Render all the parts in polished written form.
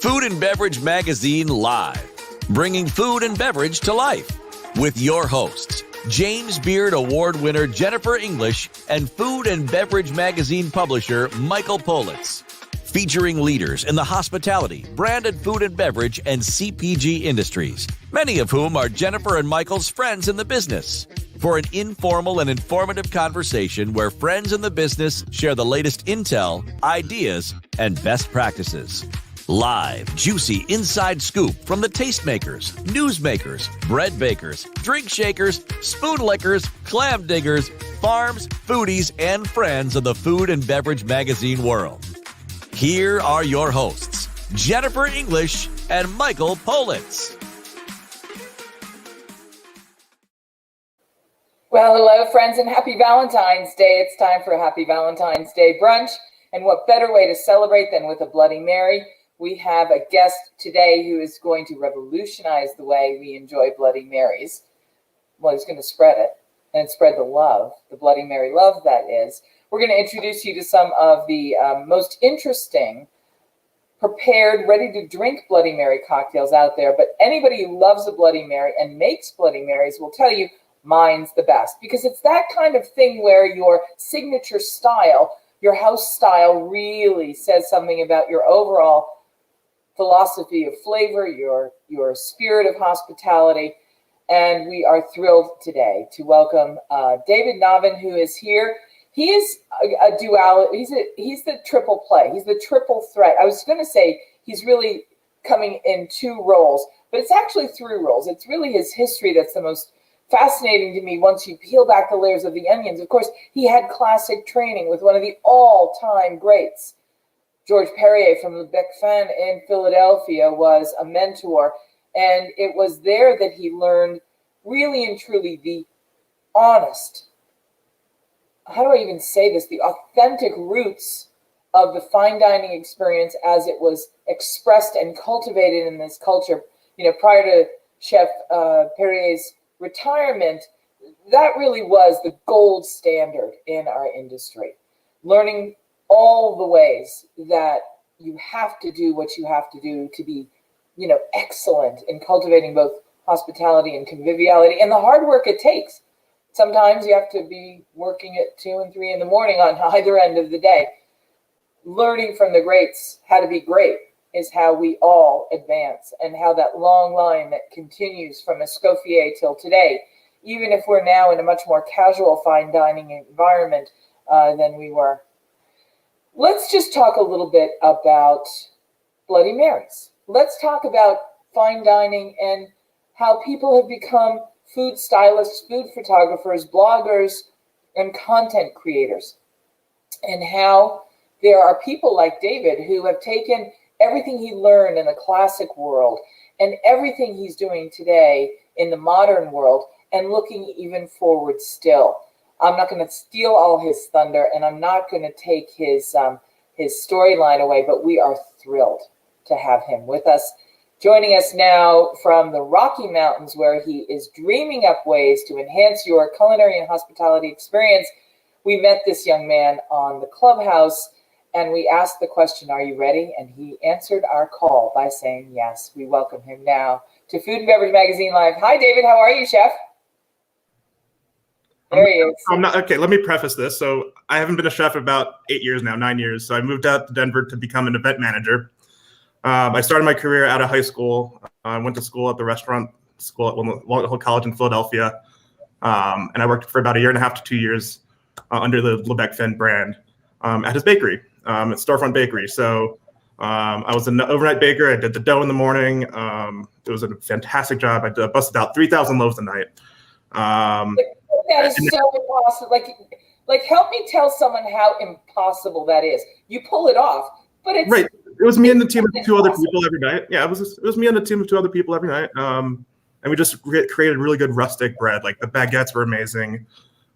Food and Beverage Magazine Live, bringing food and beverage to life with your hosts, James Beard Award winner Jennifer English and Food and Beverage Magazine publisher Michael Politz. Featuring leaders in the hospitality, branded food and beverage, and CPG industries, many of whom are Jennifer and Michael's friends in the business, for an informal and informative conversation where friends in the business share the latest intel, ideas, and best practices. Live, juicy inside scoop from the tastemakers, newsmakers, bread bakers, drink shakers, spoon lickers, clam diggers, farms, foodies, and friends of the food and beverage magazine world. Here are your hosts, Jennifer English and Michael Politz. Well, hello, friends, and happy Valentine's Day. It's time for a happy Valentine's Day brunch. And what better way to celebrate than with a Bloody Mary? We have a guest today who is going to revolutionize the way we enjoy Bloody Marys. Well, he's going to spread it and spread the love, the Bloody Mary love, that is. We're going to introduce you to some of the most interesting, prepared, ready-to-drink Bloody Mary cocktails out there. But anybody who loves a Bloody Mary and makes Bloody Marys will tell you mine's the best, because it's that kind of thing where your signature style, your house style, really says something about your overall philosophy of flavor, your spirit of hospitality. And we are thrilled today to welcome David Novin, who is here. He is a duality. He's the triple play. He's the triple threat. I was going to say he's really coming in two roles, but it's actually three roles. It's really his history that's the most fascinating to me once you peel back the layers of the onions. Of course, he had classic training with one of the all-time greats. George Perrier from Le Bec Fin in Philadelphia was a mentor, and it was there that he learned really and truly the honest, how do I even say this, the authentic roots of the fine dining experience as it was expressed and cultivated in this culture. You know, prior to Chef Perrier's retirement, that really was the gold standard in our industry. Learning all the ways that you have to do what you have to do to be, excellent in cultivating both hospitality and conviviality, and the hard work it takes. Sometimes you have to be working at 2 and 3 in the morning on either end of the day. Learning from the greats how to be great is how we all advance, and how that long line that continues from Escoffier till today, even if we're now in a much more casual fine dining environment than we were. Let's just talk a little bit about Bloody Marys. Let's talk about fine dining and how people have become food stylists, food photographers, bloggers, and content creators. And how there are people like David who have taken everything he learned in the classic world and everything he's doing today in the modern world and looking even forward still. I'm not going to steal all his thunder, and I'm not going to take his storyline away, but we are thrilled to have him with us. Joining us now from the Rocky Mountains, where he is dreaming up ways to enhance your culinary and hospitality experience. We met this young man on the Clubhouse, and we asked the question, "Are you ready?" And he answered our call by saying yes. We welcome him now to Food and Beverage Magazine Live. Hi, David. How are you, Chef? There he is. I'm not okay. Let me preface this. So I haven't been a chef about 8 years now, 9 years. So I moved out to Denver to become an event manager. I started my career out of high school. I went to school at the restaurant school at Wall College in Philadelphia. And I worked for about 1.5 to 2 years under the Le Bec Fin brand at his bakery, at Storefront Bakery. So I was an overnight baker. I did the dough in the morning. It was a fantastic job. I busted out 3,000 loaves a night. That is so impossible. Like, help me tell someone how impossible that is. You pull it off, but it's right. It was me and the team of 2 other people every night. Yeah, it was me and the team of 2 other people every night. And we just created really good rustic bread. Like, the baguettes were amazing.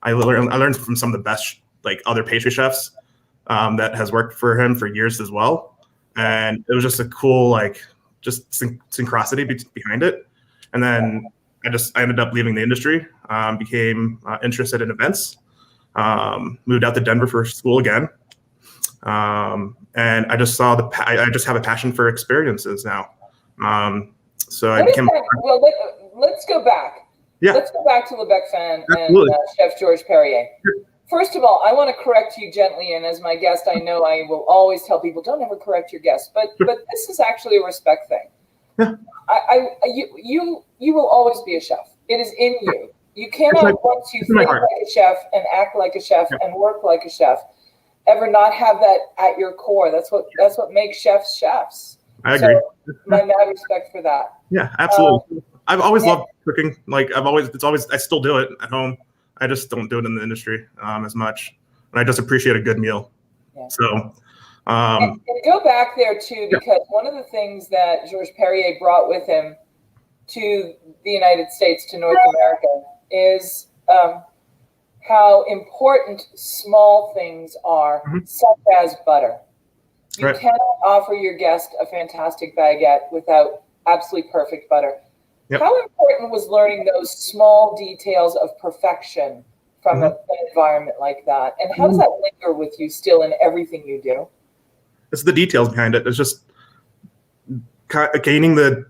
I learned from some of the best other pastry chefs that has worked for him for years as well. And it was just a cool just synchronicity behind it. And then I ended up leaving the industry, became interested in events, moved out to Denver for school again. And I just saw I just have a passion for experiences now. So I What is became. that? Well, let's go back. Yeah. Let's go back to Lebec Fan and Absolutely. Chef George Perrier. First of all, I want to correct you gently, and as my guest, I know I will always tell people, don't ever correct your guests, but this is actually a respect thing. Yeah. You will always be a chef. It is in you. You cannot, once you think like a chef and act like a chef and work like a chef, ever not have that at your core. That's what makes chefs chefs. I agree. So my mad respect for that. Yeah, absolutely. I've always loved cooking. Like I still do it at home. I just don't do it in the industry as much. And I just appreciate a good meal. Yeah. So. And go back there too, because one of the things that Georges Perrier brought with him to the United States, to North America, is how important small things are, such as butter. You cannot offer your guest a fantastic baguette without absolutely perfect butter. Yep. How important was learning those small details of perfection from an environment like that? And how does that linger with you still in everything you do? It's the details behind it. It's just gaining the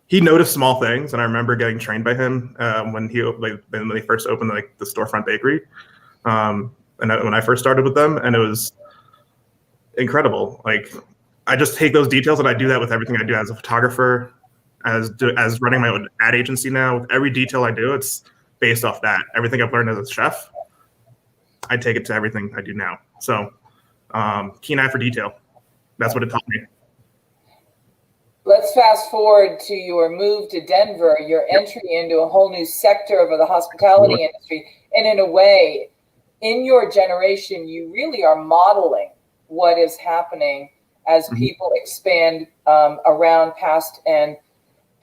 he noticed small things, and I remember getting trained by him when they first opened the storefront bakery, and when I first started with them, and it was incredible. Like, I just take those details, and I do that with everything I do as a photographer, as running my own ad agency now. With every detail I do, it's based off that. Everything I've learned as a chef, I take it to everything I do now. So. Keen eye for detail. That's what it taught me. Let's fast forward to your move to Denver, your entry into a whole new sector of the hospitality industry. And in a way, in your generation, you really are modeling what is happening as people expand around past and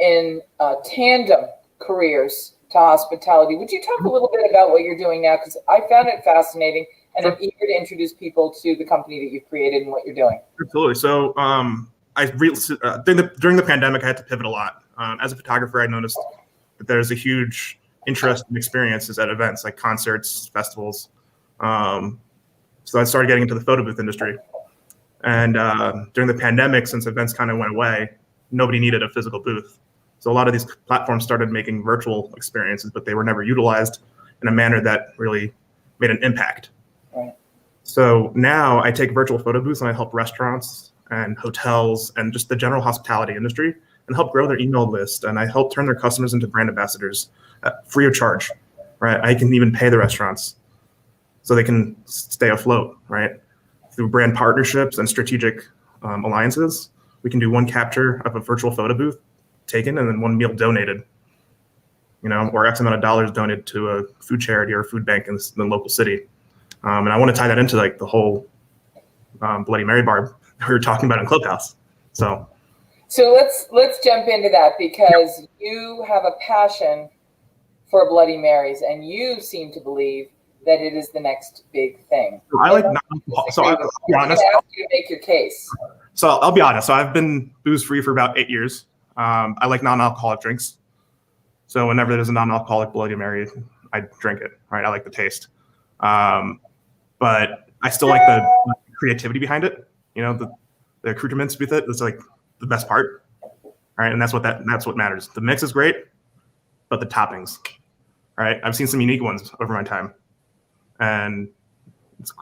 in tandem careers to hospitality. Would you talk a little bit about what you're doing now? Because I found it fascinating. And I'm eager to introduce people to the company that you've created and what you're doing. Absolutely. So during the pandemic, I had to pivot a lot. As a photographer, I noticed that there's a huge interest in experiences at events like concerts, festivals. So I started getting into the photo booth industry. And during the pandemic, since events kind of went away, nobody needed a physical booth. So a lot of these platforms started making virtual experiences, but they were never utilized in a manner that really made an impact. So now I take virtual photo booths and I help restaurants and hotels and just the general hospitality industry and help grow their email list. And I help turn their customers into brand ambassadors free of charge, right? I can even pay the restaurants so they can stay afloat, right? Through brand partnerships and strategic alliances, we can do one capture of a virtual photo booth taken and then one meal donated, or X amount of dollars donated to a food charity or food bank in the local city. And I want to tie that into the whole Bloody Mary bar we were talking about in Clubhouse. So let's jump into that, because you have a passion for Bloody Marys, and you seem to believe that it is the next big thing. I'll be honest. Ask you to make your case. So I'll be honest. So I've been booze free for about 8 years. I like non-alcoholic drinks. So whenever there's a non-alcoholic Bloody Mary, I drink it. Right? I like the taste. But I still like the creativity behind it. The accoutrements with it. It's like the best part, right? And that's what matters. The mix is great, but the toppings, right? I've seen some unique ones over my time, and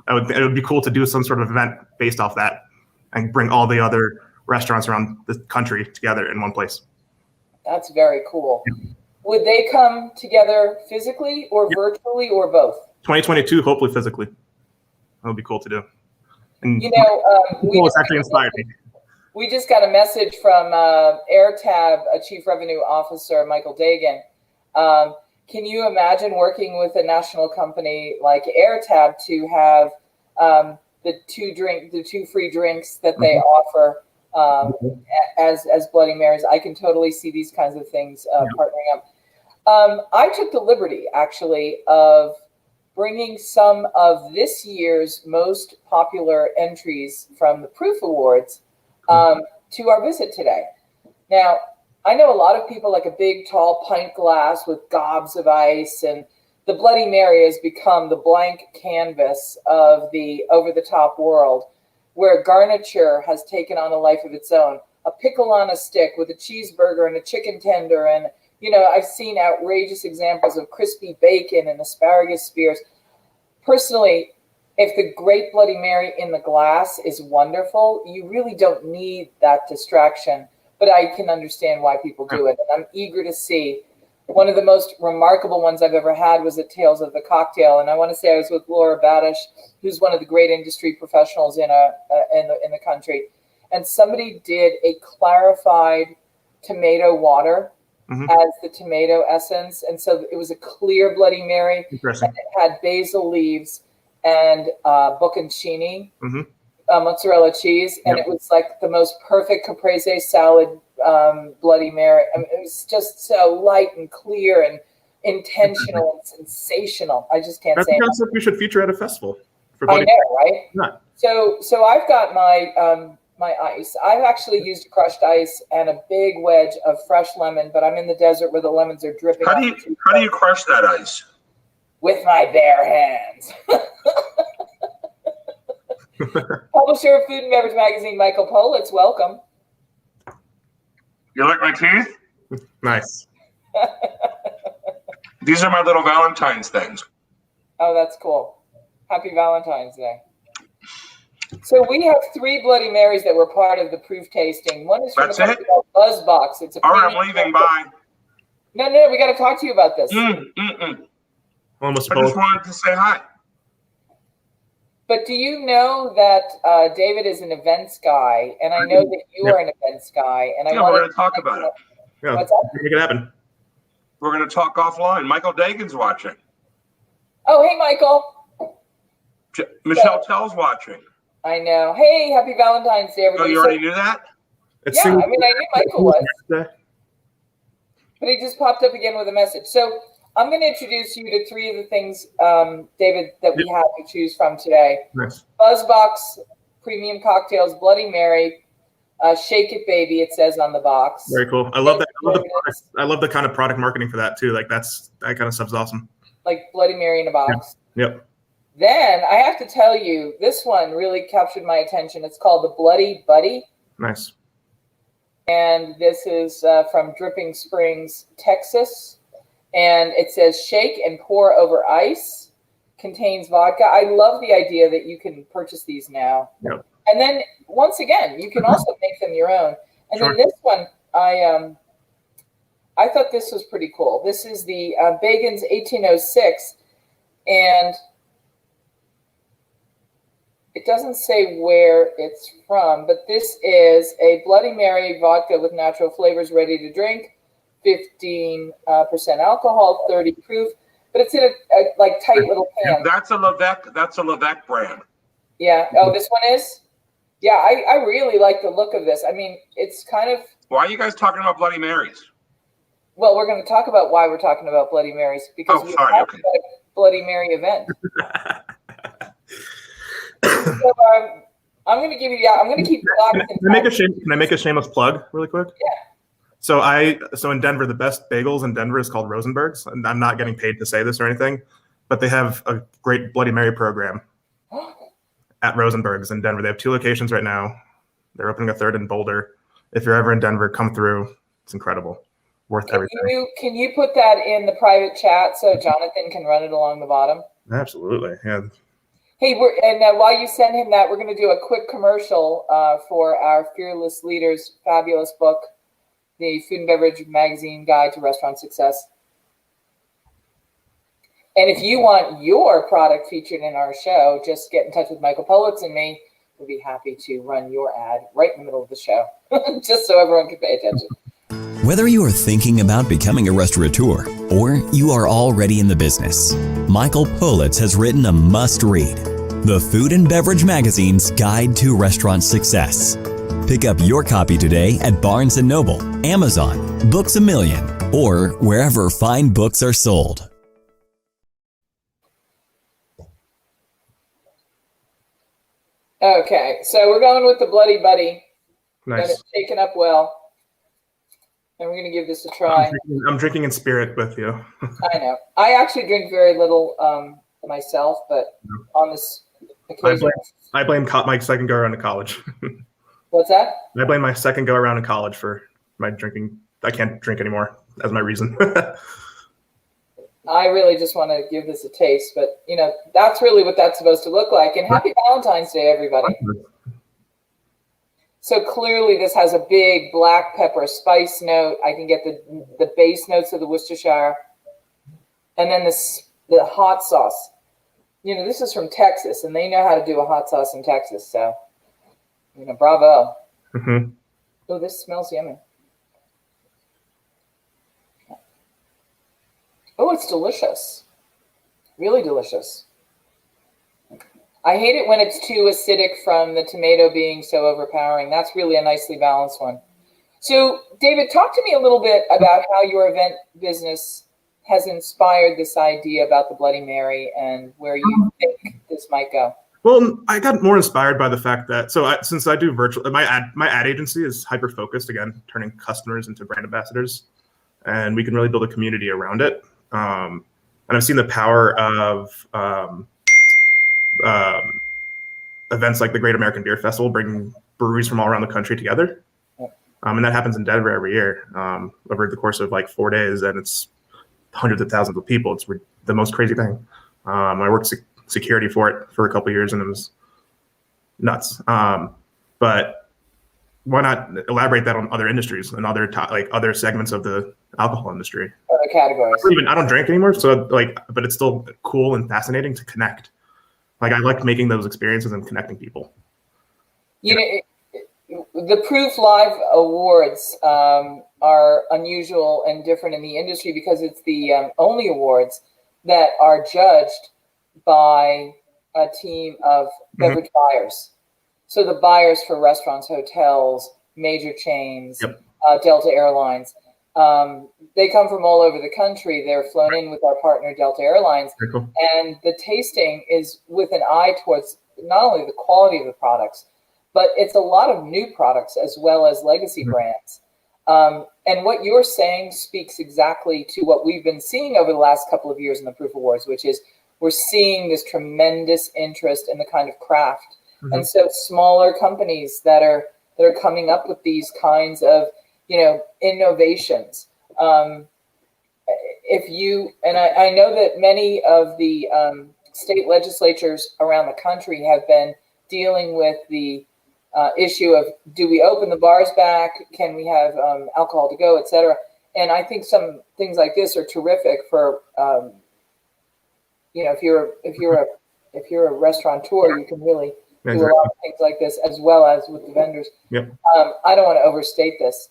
it would be cool to do some sort of event based off that and bring all the other restaurants around the country together in one place. That's very cool. Yeah. Would they come together physically or virtually or both? 2022, hopefully physically. That would be cool to do. And it's actually inspired me. We just got a message from AirTab, Chief Revenue Officer Michael Dagan. Can you imagine working with a national company like AirTab to have the two free drinks that they offer as Bloody Marys? I can totally see these kinds of things partnering up. I took the liberty, actually, of bringing some of this year's most popular entries from the Proof Awards to our visit today. Now, I know a lot of people like a big, tall pint glass with gobs of ice and the Bloody Mary has become the blank canvas of the over-the-top world, where garniture has taken on a life of its own. A pickle on a stick with a cheeseburger and a chicken tender. And, I've seen outrageous examples of crispy bacon and asparagus spears. Personally, if the great Bloody Mary in the glass is wonderful, you really don't need that distraction. But I can understand why people do it. And I'm eager to see. One of the most remarkable ones I've ever had was at Tales of the Cocktail. And I want to say I was with Laura Badish, who's one of the great industry professionals in the country. And somebody did a clarified tomato water as the tomato essence. And so it was a clear Bloody Mary. Interesting. And it had basil leaves and bocconcini, mozzarella cheese. And it was like the most perfect caprese salad Bloody Mary. I mean, it was just so light and clear and intentional and sensational. I just can't That's say the concept we should feature at a festival. For I know, right? Yeah. So I've got my my ice. I've actually used crushed ice and a big wedge of fresh lemon, but I'm in the desert where the lemons are dripping. How do you crush that ice? With my bare hands. Publisher of Food and Beverage Magazine, Michael Politz, welcome. You like my teeth? Nice. These are my little Valentine's things. Oh, that's cool. Happy Valentine's Day. So we have 3 Bloody Marys that were part of the proof tasting. One is from That's a company called Buzzbox. It's a All right, I'm leaving. Bye. No, we got to talk to you about this. Almost I just wanted to say hi. But do you know that David is an events guy, and I know that you are an events guy, and we're going to talk about it. Yeah, what's that? make it happen. We're going to talk offline. Michael Dagan's watching. Oh, hey, Michael. Michelle Tell's watching. I know. Hey, happy Valentine's Day, Oh, everybody. you already knew that? Yeah, I mean, I knew Michael was, but he just popped up again with a message. So I'm going to introduce you to 3 of the things, David, that we have to choose from today. Nice. Buzzbox Premium Cocktails, Bloody Mary, Shake It Baby, it says on the box. Very cool. I love that. I love the kind of product marketing for that too. Like that kind of stuff's awesome. Like Bloody Mary in a box. Yep. Then I have to tell you, this one really captured my attention. It's called the Bloody Buddy. Nice. And this is from Dripping Springs, Texas. And it says shake and pour over ice, contains vodka. I love the idea that you can purchase these now. Yep. And then once again, you can also make them your own. And then this one, I thought this was pretty cool. This is the Bagan's 1806, and it doesn't say where it's from, but this is a Bloody Mary vodka with natural flavors, ready to drink, 15% alcohol, 30 proof, but it's in a like tight little can. That's a Levesque. That's a Levesque brand. Yeah. Oh, this one is? Yeah, I really like the look of this. I mean, it's kind of... Why are you guys talking about Bloody Marys? Well, we're going to talk about why we're talking about Bloody Marys, because we're talking about a Bloody Mary event. So, I'm going to give you... I'm going to keep... Can I make a shameless plug really quick? Yeah. So in Denver, the best bagels in Denver is called Rosenberg's. And I'm not getting paid to say this or anything, but they have a great Bloody Mary program at Rosenberg's in Denver. They have 2 locations right now. They're opening a 3rd in Boulder. If you're ever in Denver, come through. It's incredible. Worth everything. Can you put that in the private chat so Jonathan can run it along the bottom? Absolutely. Yeah. Hey, while you send him that, we're going to do a quick commercial for our Fearless Leaders fabulous book, the Food and Beverage Magazine Guide to Restaurant Success. And if you want your product featured in our show, just get in touch with Michael Politz and me. We'll be happy to run your ad right in the middle of the show, just so everyone can pay attention. Whether you are thinking about becoming a restaurateur or you are already in the business, Michael Politz has written a must-read, the Food and Beverage Magazine's Guide to Restaurant Success. Pick up your copy today at Barnes & Noble, Amazon, Books A Million, or wherever fine books are sold. Okay, so we're going with the Bloody Buddy. Nice. Got it shaken up well. And we're going to give this a try. I'm drinking in spirit with you. I know. I actually drink very little myself, but on this occasion. I blame my second go around in college. What's that? I blame my second go around in college for my drinking. I can't drink anymore as my reason. I really just want to give this a taste, but that's really what that's supposed to look like. And happy Valentine's Day, everybody. So clearly this has a big black pepper spice note. I can get the base notes of the Worcestershire. And then the hot sauce. This is from Texas, and they know how to do a hot sauce in Texas. So, bravo. Mm-hmm. Oh, this smells yummy. Oh, it's delicious. Really delicious. I hate it when it's too acidic from the tomato being so overpowering. That's really a nicely balanced one. So, David, talk to me a little bit about how your event business has inspired this idea about the Bloody Mary and where you think this might go. Well, I got more inspired by the fact that, since I do virtual, my ad agency is hyper-focused, again, turning customers into brand ambassadors, and we can really build a community around it. And I've seen the power of events like the Great American Beer Festival, bringing breweries from all around the country together. And that happens in Denver every year over the course of like 4 days, and it's hundreds of thousands of people. It's the most crazy thing. I worked security for it for a couple of years, and it was nuts. But why not elaborate that on other industries and other segments of the alcohol industry? Other categories. I don't drink anymore, so but it's still cool and fascinating to connect. I like making those experiences and connecting people. The Proof Live Awards are unusual and different in the industry because it's the only awards that are judged by a team of beverage buyers. So the buyers for restaurants, hotels, major chains, Delta Airlines, they come from all over the country. They're flown in with our partner, Delta Airlines. Very cool. And the tasting is with an eye towards not only the quality of the products, but it's a lot of new products as well as legacy brands. And what you're saying speaks exactly to what we've been seeing over the last couple of years in the Proof Awards, which is we're seeing this tremendous interest in the kind of craft. And so smaller companies that are coming up with these kinds of, innovations. I know that many of the state legislatures around the country have been dealing with the issue of, do we open the bars back? Can we have alcohol to go, et cetera? And I think some things like this are terrific for, if you're a restaurateur, you can really do a lot of things like this, as well as with the vendors. Yep. I don't want to overstate this.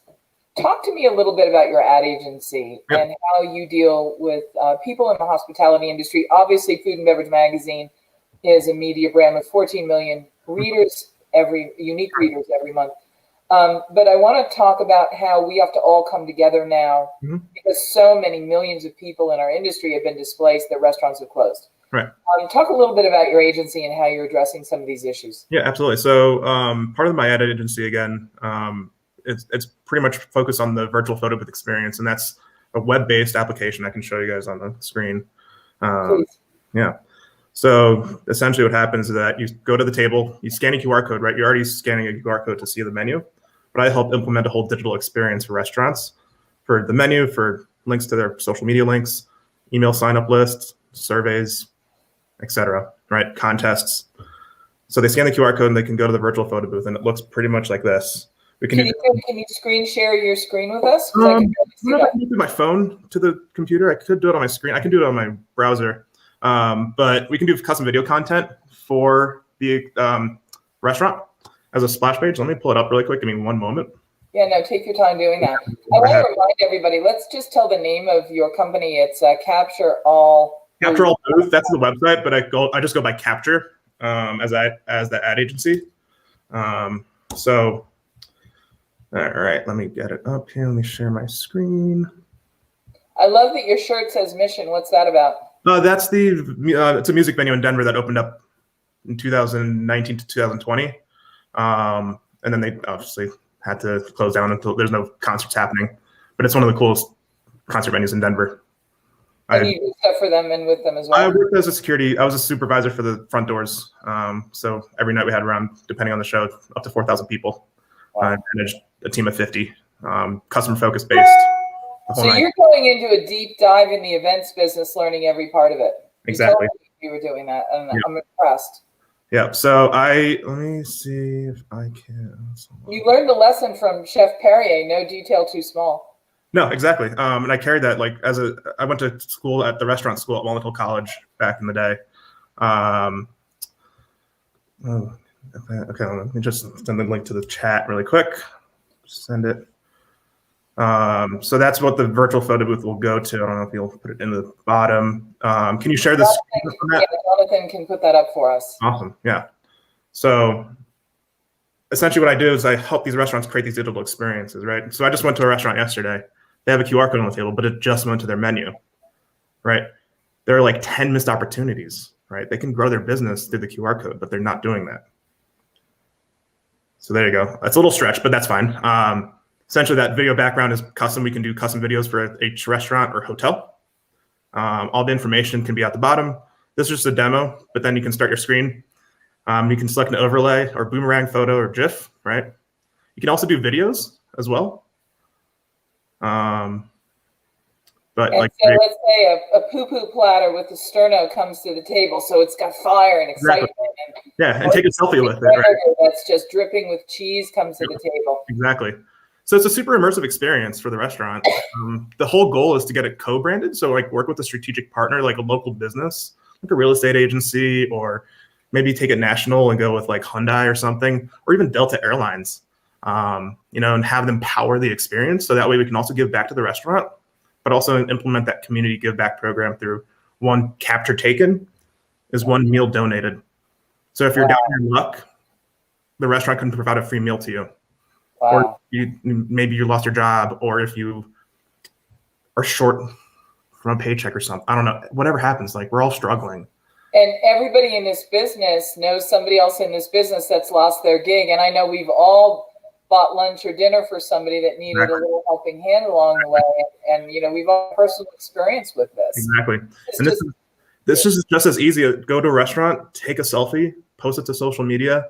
Talk to me a little bit about your ad agency and how you deal with people in the hospitality industry. Obviously, Food and Beverage Magazine is a media brand with 14 million readers, unique readers every month. But I want to talk about how we have to all come together now because so many millions of people in our industry have been displaced that restaurants have closed. Right. Talk a little bit about your agency and how you're addressing some of these issues. Yeah, absolutely. So part of my ad agency, again, it's pretty much focused on the virtual photo booth experience, and that's a web-based application I can show you guys on the screen. Please. Yeah. So essentially what happens is that you go to the table, you scan a QR code, right? You're already scanning a QR code to see the menu, but I help implement a whole digital experience for restaurants, for the menu, for links to their social media links, email sign-up lists, surveys, etc., right? Contests. So they scan the QR code and they can go to the virtual photo booth, and it looks pretty much like this. Can you screen share your screen with us? I can do my phone to the computer. I could do it on my screen. I can do it on my browser. But we can do custom video content for the restaurant as a splash page. Let me pull it up really quick. Give me one moment. Yeah, no, take your time doing that. I want to remind everybody, let's just tell the name of your company. It's Capture All. Capture All Booth. That's the website, but I just go by Capture as the ad agency. So, all right, let me get it up here. Let me share my screen. I love that your shirt says Mission. What's that about? That's it's a music venue in Denver that opened up in 2019 to 2020. And then they obviously had to close down until there's no concerts happening. but it's one of the coolest concert venues in Denver. And you do stuff for them and with them as well? I worked as a security. I was a supervisor for the front doors. So every night we had around, depending on the show, up to 4,000 people. Wow. I managed a team of 50, customer focused based. So you're going into a deep dive in the events business, learning every part of it. Exactly. You were doing that, and Yep. I'm impressed. Yeah. So let me see if I can. You learned the lesson from Chef Perrier, no detail too small. No, exactly. And I carried that I went to school at the restaurant school at Walnut Hill College back in the day. Okay, let me just send the link to the chat really quick. Send it. So that's what the virtual photo booth will go to. I don't know if you'll put it in the bottom. Can you share this? Yeah, Jonathan can put that up for us. Awesome. Yeah. So essentially what I do is I help these restaurants create these digital experiences, right? So I just went to a restaurant yesterday. They have a QR code on the table, but it just went to their menu, right? There are like 10 missed opportunities, right? They can grow their business through the QR code, but they're not doing that. So there you go. That's a little stretch, but that's fine. Essentially, that video background is custom. We can do custom videos for each restaurant or hotel. All the information can be at the bottom. This is just a demo, but then you can start your screen. You can select an overlay or boomerang photo or GIF, right? You can also do videos as well. But and like, so let's say a poo-poo platter with the sterno comes to the table, so it's got fire and excitement. Exactly. Yeah, and take a selfie with it. Right? That's just dripping with cheese comes to the table. Exactly. So it's a super immersive experience for the restaurant. The whole goal is to get it co-branded. So like work with a strategic partner, like a local business, like a real estate agency, or maybe take it national and go with like Hyundai or something, or even Delta Airlines, and have them power the experience. So that way we can also give back to the restaurant, but also implement that community give back program through one capture taken is one meal donated. So if you're down in your luck, the restaurant can provide a free meal to you. Wow. Or maybe you lost your job, or if you are short from a paycheck or something. I don't know. Whatever happens, like we're all struggling. And everybody in this business knows somebody else in this business that's lost their gig. And I know we've all bought lunch or dinner for somebody that needed a little helping hand along the way. And we've all personal experience with this. Exactly. And this is just as easy. Go to a restaurant, take a selfie, post it to social media,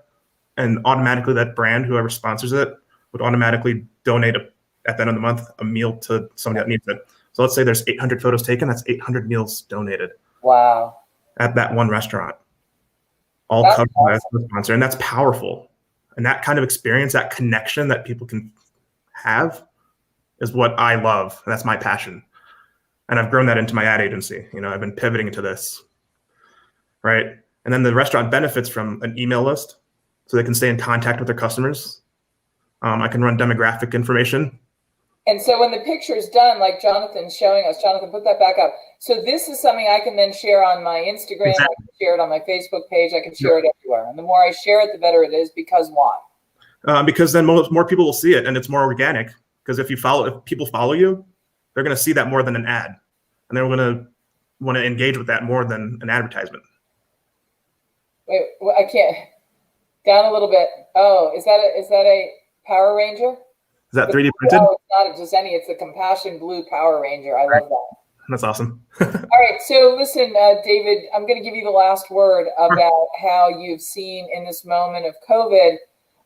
and automatically that brand, whoever sponsors it, would automatically donate at the end of the month a meal to somebody that needs it. So let's say there's 800 photos taken. That's 800 meals donated. Wow. At that one restaurant, all covered by a sponsor. And that's powerful. And that kind of experience, that connection that people can have is what I love. And that's my passion. And I've grown that into my ad agency. I've been pivoting into this, right? And then the restaurant benefits from an email list so they can stay in contact with their customers. I can run demographic information. And so when the picture's done, like Jonathan's showing us, Jonathan, put that back up. So this is something I can then share on my Instagram. Exactly. I can share it on my Facebook page. I can share it everywhere. And the more I share it, the better it is. Because why? Because then more people will see it, and it's more organic. Because if people follow you, they're going to see that more than an ad, and they're going to want to engage with that more than an advertisement. Wait, I can't. Down a little bit. Oh, is that a Power Ranger? Is that 3D printed? No, it's not a Giuseppe. It's the Compassion Blue Power Ranger. I love that. That's awesome. All right. So listen, David, I'm going to give you the last word about how you've seen in this moment of COVID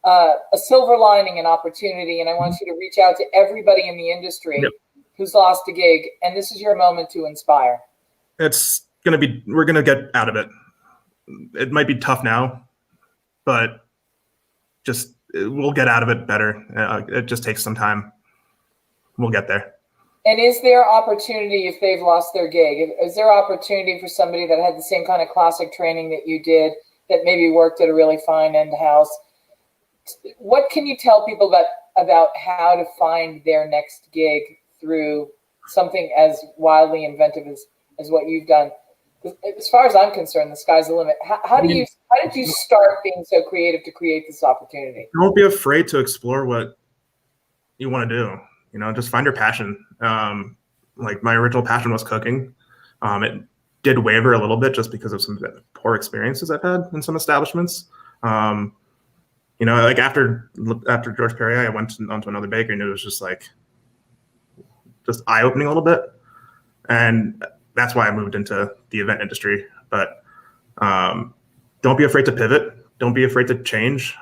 a silver lining and opportunity. And I want you to reach out to everybody in the industry who's lost a gig. And this is your moment to inspire. We're going to get out of it. It might be tough now, but we'll get out of it better. It just takes some time. We'll get there. And is there opportunity if they've lost their gig? Is there opportunity for somebody that had the same kind of classic training that you did, that maybe worked at a really fine end house? What can you tell people about how to find their next gig through something as wildly inventive as what you've done? As far as I'm concerned, the sky's the limit. How did you start being so creative to create this opportunity? Don't be afraid to explore what you want to do. Just find your passion. Like my original passion was cooking. It did waver a little bit just because of some poor experiences I've had in some establishments. Like after George Perrier, I went onto another bakery, and it was just like, just eye-opening a little bit. And that's why I moved into the event industry. But don't be afraid to pivot. Don't be afraid to change.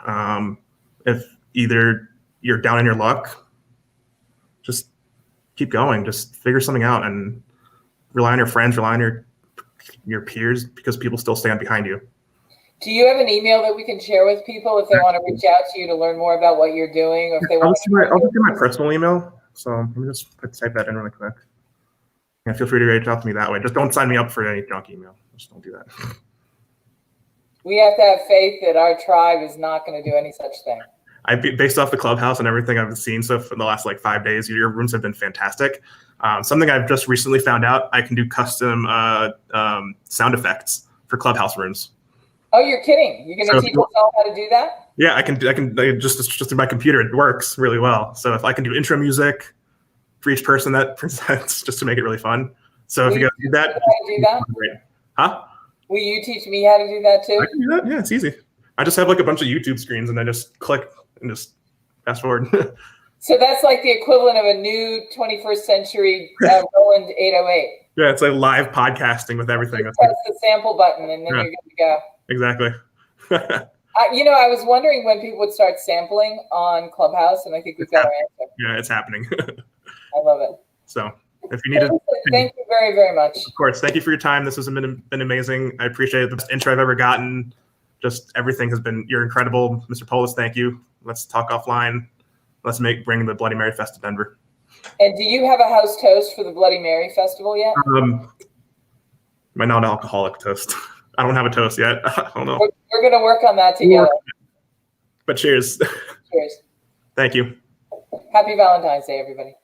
If either you're down in your luck, just keep going. Just figure something out and rely on your friends, rely on your peers, because people still stand behind you. Do you have an email that we can share with people if they want to reach out to you to learn more about what you're doing, or if they want I'll just do my personal email. So let me just type that in really quick. Yeah, feel free to reach out to me that way. Just don't sign me up for any junk email. Just don't do that. We have to have faith that our tribe is not going to do any such thing. Based off the Clubhouse and everything I've seen so for the last like 5 days, your rooms have been fantastic. Something I've just recently found out, I can do custom sound effects for Clubhouse rooms. Oh, you're kidding! You're going to teach us all how to do that? Yeah, I can just through my computer. It works really well. So if I can do intro music for each person that presents, just to make it really fun. So if you guys do that, great. Huh? Will you teach me how to do that too? I can do that. Yeah, it's easy. I just have like a bunch of YouTube screens and I just click and just fast forward. So that's like the equivalent of a new 21st century Roland 808. Yeah, it's like live podcasting with everything. Just press the sample button and then you're good to go. Exactly. I was wondering when people would start sampling on Clubhouse, and I think we've got our answer. Yeah, it's happening. I love it. So if you need to, thank you very, very much. Of course. Thank you for your time. This has been amazing. I appreciate it. The best intro I've ever gotten. Just everything has been, you're incredible. Mr. Politz, thank you. Let's talk offline. Let's bring the Bloody Mary Fest to Denver. And do you have a house toast for the Bloody Mary Festival yet? My non-alcoholic toast. I don't have a toast yet. I don't know. We're going to work on that together. But cheers. Cheers. Thank you. Happy Valentine's Day, everybody.